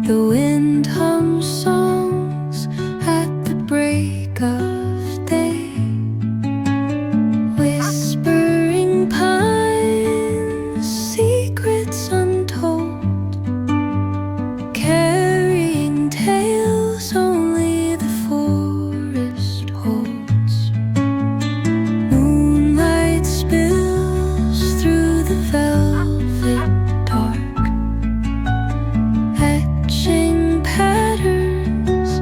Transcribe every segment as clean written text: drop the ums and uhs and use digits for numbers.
The wind hums songs at the break of day, whispering pines, secrets untold, carrying tales only the forest holds. Moonlight spills through the velvet dark, etching patterns,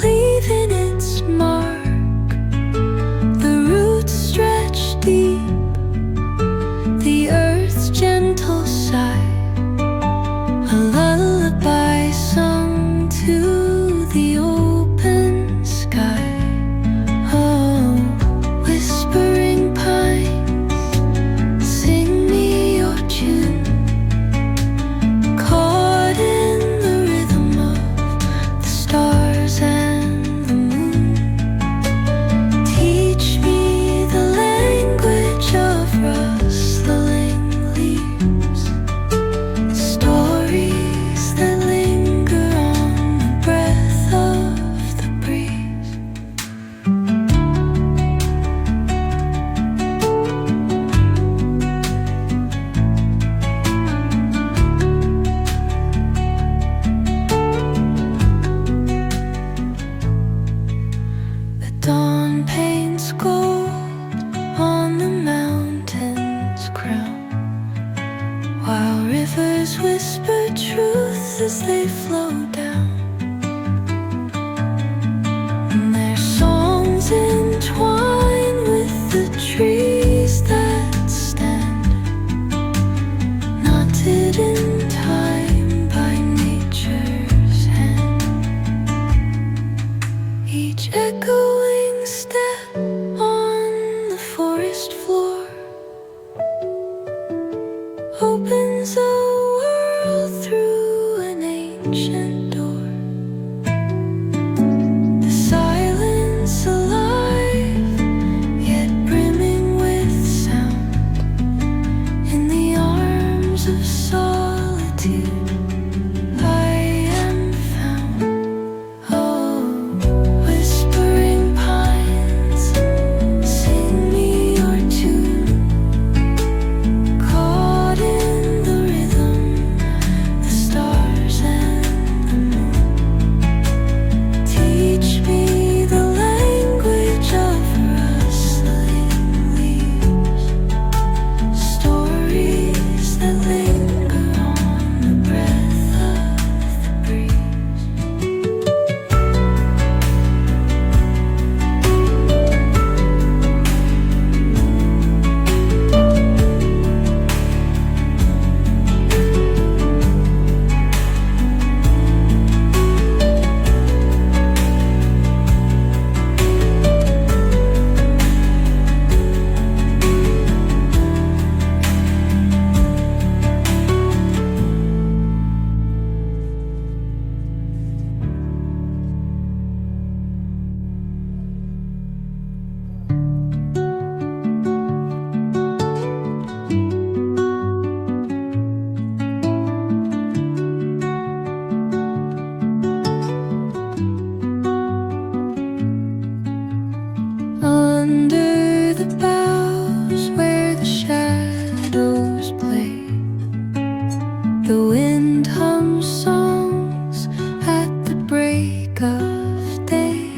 leaving its mark. The roots stretch deep, the earth's gentle sigh, a lullaby sung to the open sky. Oh, whispering pines, sing me your tune, caught in the rhythm of the stars and the moon. Teach me the language of rustling leaves, stories that linger on the breath of the breeze. The dawn paints gold on the mountain's crown, while rivers whisper truth as they flow down. And their songs entwine with the trees that stand, knotted in time by nature's hand. Each echoing step on the forest floor opens a world through an ancient door. The silence alive, yet brimming with sound. In the arms of solitude I am found. Oh, whispering pines, sing me your tune, caught in the rhythm, the stars and the moon. Teach me the language of rustling leaves, stories that linger on the breath of the breeze. Under the boughs where the shadows play, the wind hums songs at the break of day,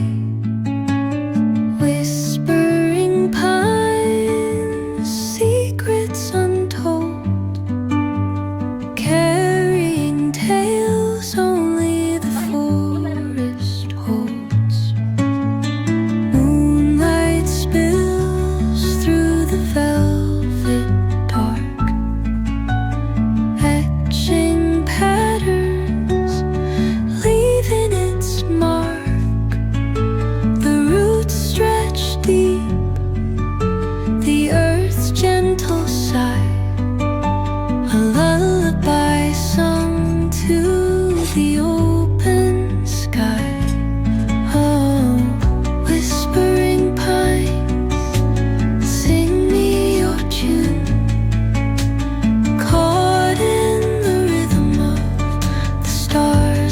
whispering pines, secrets untold, carrying tales only the forest holds. Moonlight spills through the velvet dark, etching patterns, leaving its mark. The roots stretch deep, the earth's gentle sigh, a lullaby sung to the open sky. Oh, whispering pines, sing me your tune, caught in the rhythm of the stars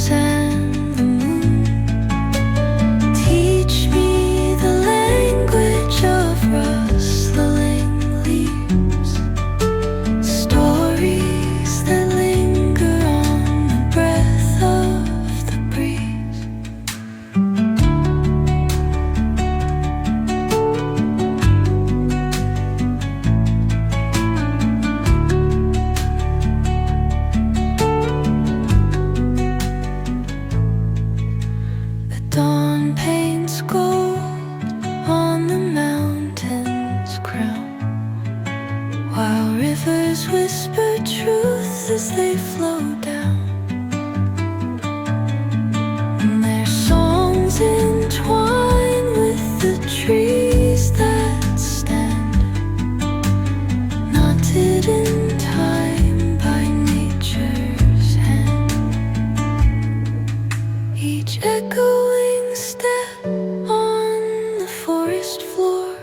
Each echoing step on the forest floor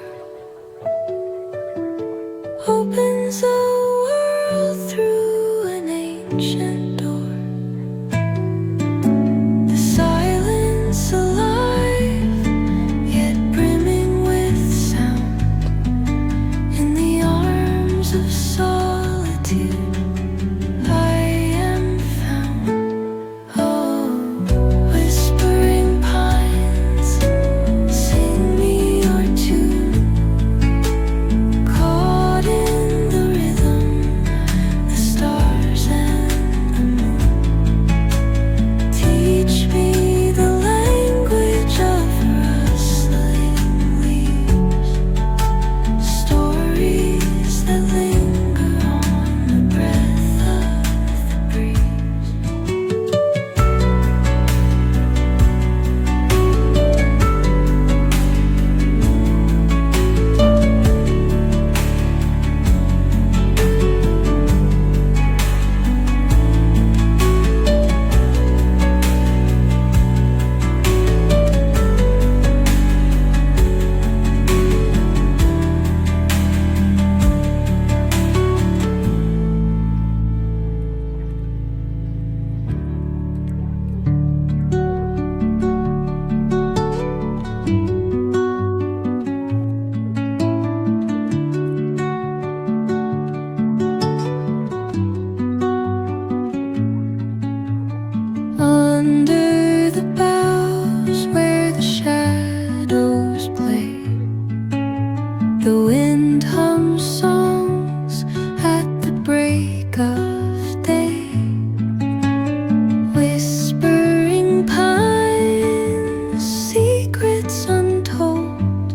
opens a world through an ancient door. The silence alive, yet brimming with sound. In the arms of solitude I am found. Oh, whispering pines, sing me your tune. Caught in the rhythm, the stars and the moon. Teach me the language of rustling leaves, stories that linger on the breath of the breeze. Under the boughs where the shadows play, the wind hums songs at the break of day. Whispering pines, secrets untold,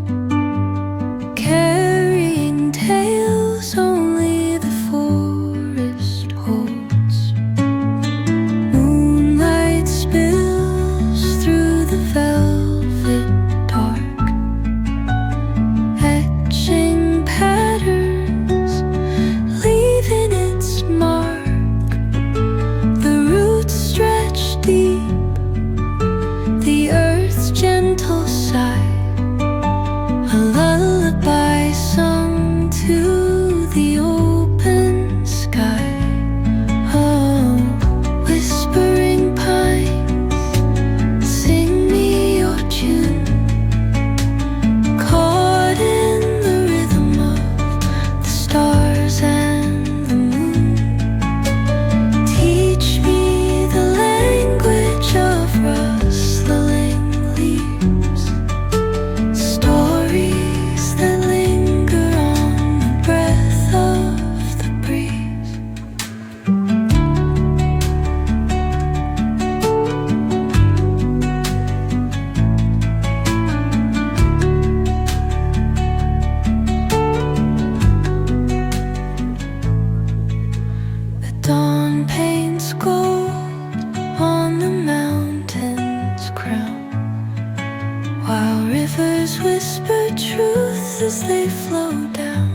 carrying tales only the forest holds. Moonlight spills through the velvet dark, etching patterns, leaving its mark. The roots stretch deep, the earth's gentle sigh, a lullaby sung to the open sky. Oh, whispering pines, sing me your tune. Caught in the rhythm of the stars and the moon. Teach me the language of rustling leaves, stories that linger on the breath of the breeze. The dawn paints gold on the mountain's crown, while rivers whisper truth as they flow down.